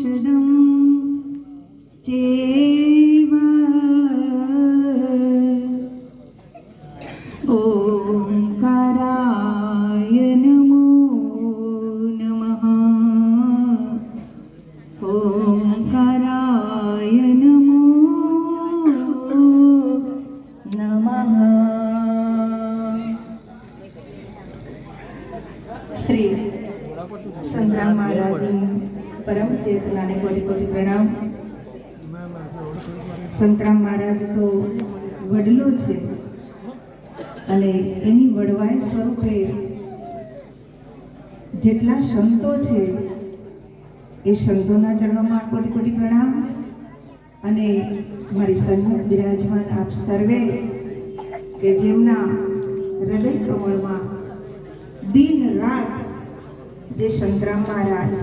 औषधं चैव ओंकाराय नमो नमः ओंकाराय नमो नमः। श्री संतराम महाराज परम चेतना ने कोटि कोटि प्रणाम। संतराम महाराज तो वडलो छे અને એની વડવાઈ સ્વરૂપે જેટલા સંતો છે એ સંતોના ચરણોમાં કોટી કોટી પ્રણામ અને મારી સન્મુખ બિરાજમાન આપ સર્વે કે જેમના હૃદય કમળમાં દિન રાત જે સંતરામ મહારાજ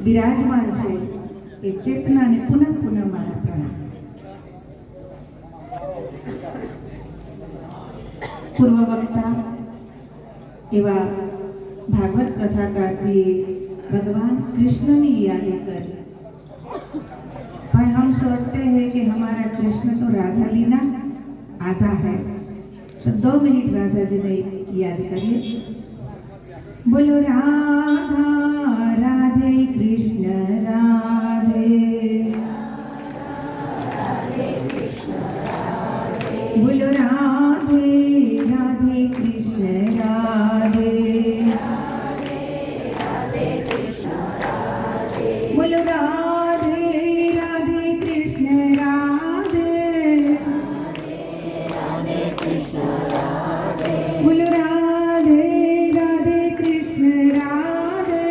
બિરાજમાન છે એ ચેતનાને પુનઃ પુનઃ મારા પ્રણામ। पूर्व वक्ता एवं भागवत कथाकार जी भगवान कृष्ण ने याद कर, पर हम सोचते हैं कि हमारा कृष्ण तो राधा लीला आधा है, तो 2 मिनट राधा जी ने याद करिए। बोलो राधा राधे कृष्ण राधे, बोलो राधे राधे कृष्ण राधे, बोलो राधे राधे कृष्ण राधे, बोलो राधे राधे कृष्ण राधे,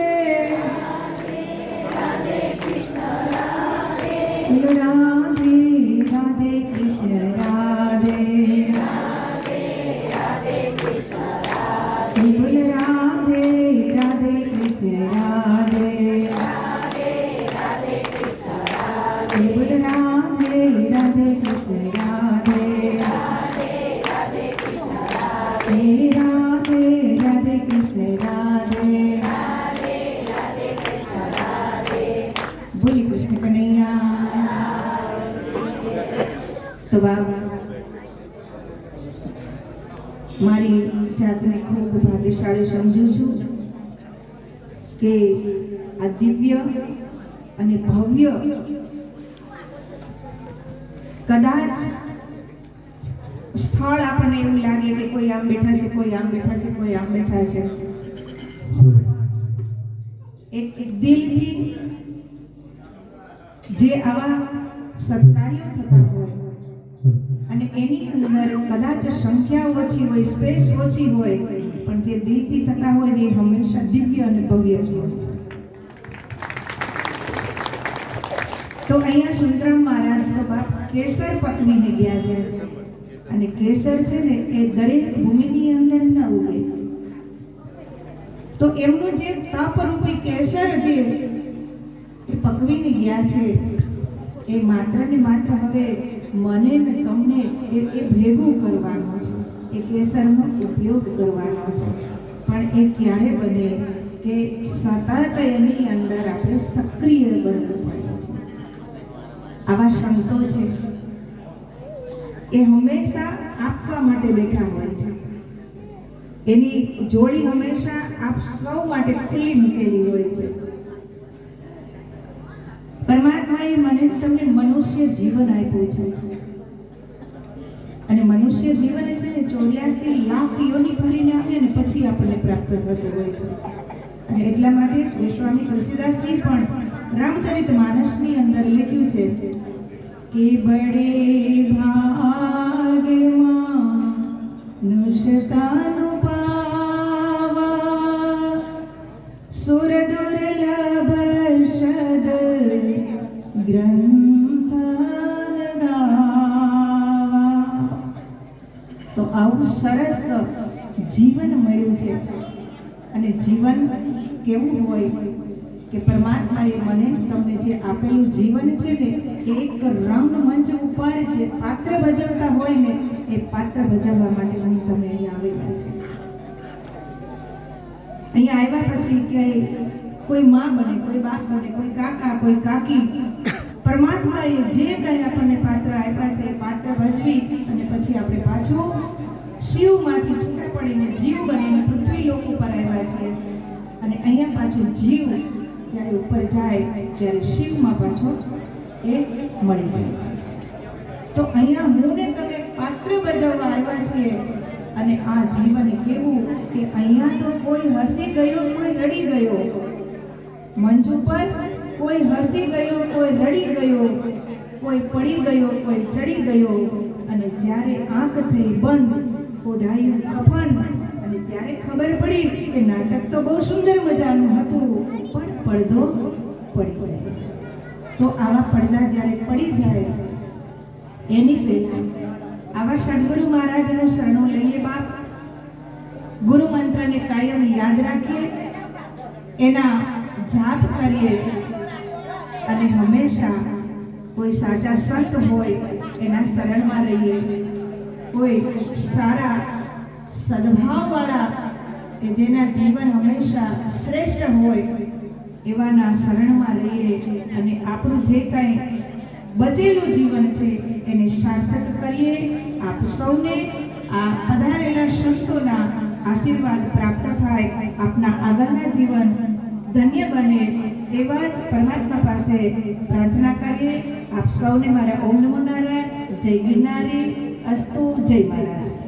बोलो राधे राधे कृष्ण राधे, बोलो राधे राधे कृष्ण राधे, बोलो राधे राधे कृष्ण राधे, राधे राधे कृष्ण राधे, बोली कृष्ण कन्हैया। तो बाप मारी जातने खूब भाग्यशाળી समझू छू के आ दिव्य અને ભવ્ય કદાચ સ્થળ આપણને એવું લાગે કે કોઈ આમ બેઠા છે, કોઈ આમ બેઠા છે, કોઈ આમ બેઠા છે, એક દિલથી જે આવા સત્કાર્યો થતા હોય અને એની અંદર કદાચ સંખ્યા ઓછી હોય, સ્પેસ ઓછી હોય, પણ જે દિલથી થતા હોય એ હંમેશા દિવ્ય અને ભવ્ય જ હોય। તો અહીંયા સંતરામ મહારાજ તો બાપ કેસર પકવીને ગયા છે અને કેસર છે ને એ દરેક ભૂમિની અંદર ન ઉગે, તો એમનું જે તપરૂપી કેસર જે પકવીને ગયા છે એ માત્ર ને માત્ર હવે મને ને તમને એ ભેગું કરવાનું છે, એ કેસરનો ઉપયોગ કરવાનો છે, પણ એ ક્યારે બને કે સતત એની અંદર આપણે સક્રિય બનવું પડે છે। આવા સંતો છે એ હંમેશા આપવા માટે બેઠા હોય છે, એની જોડી હંમેશા આપ સૌ માટે ખુલ્લી મૂકેલી હોય છે। પરમાત્માએ મને તમને મનુષ્ય જીવન આપ્યું છે અને મનુષ્ય જીવન છે ને 84 લાખ યોનિ ભરીને આવે ને પછી આપણને પ્રાપ્ત થતું હોય છે। અને એટલા માટે સ્વામી તુલસીદાસજી પણ રામચરિતમાનસની અંદર લખ્યું છે કે બડે ભાગમાં નુષતાનું પાવા સુર દુર્લભ શદ ગ્રંથ ગાવા। તો આવું સરસ જીવન મળ્યું છે અને જીવન કેવું હોય કે પરમાત્માએ મને તમને જે આપેલું જીવન છે ને એક રંગમંચ ઉપર જે પાત્ર ભજવતા હોય ને એ પાત્ર ભજવવા માટે મને તમે અહીંયા આવેલા છે। અહીંયા આવ્યા પછી કે કોઈ માં બને, કોઈ બાપ બને, કોઈ કાકા, કોઈ કાકી, પરમાત્માએ જે કંઈ આપણને પાત્ર આપ્યા છે એ પાત્ર ભજવી અને પછી આપણે પાછું શિવમાંથી છૂટા પડીને જીવ બનીને પૃથ્વી લોક ઉપર આવ્યા છે. અને અહીંયા પાછું જીવ જ્યારે ઉપર જાય ત્યારે શિવમાં પાછો એ મળી જાય છે. તો અહીંયા હું ને તમે પાત્ર ભજવવા આવ્યા છીએ. અને આ જીવન કેવું કે અહીંયા તો કોઈ હસી ગયો, કોઈ રડી ગયો. મંચ ઉપર કોઈ હસી ગયો, કોઈ રડી ગયો, કોઈ પડી ગયો, કોઈ ચડી ગયો. અને જ્યારે આંખ થઈ બંધ, ઓઢાયું કફન, અને ત્યારે ખબર પડી કે નાટક તો બહુ સુંદર મજાનું હતું, પણ પડદો પડી ગયો. તો આવા પડદા જ્યારે પડી જાય એની પહેલા આવા સદગુરુ મહારાજનું શરણું લઈએ બાપ. ગુરુ મંત્રને કાયમ યાદ રાખીએ, એના જાપ કરીએ અને હંમેશા કોઈ સાચા સંત હોય એના શરણમાં રહીએ. કોઈ સારા સદભાવવાળા કે જેના જીવન હંમેશા શ્રેષ્ઠ હોય એવાના શરણમાં રહીએ અને આપણું જે કંઈ બચેલું જીવન છે એને સાર્થક કરીએ. આપ સૌને આ પધારેલા સંતોના આશીર્વાદ પ્રાપ્ત થાય, આપના આગળના જીવન ધન્ય બને એવા જ પરમાત્મા પાસે પ્રાર્થના કરીએ. આપ સૌને મારા ઓમ નમો નારાયણ. જય ગિરનારી અસ્તુ. જય મહારાજ.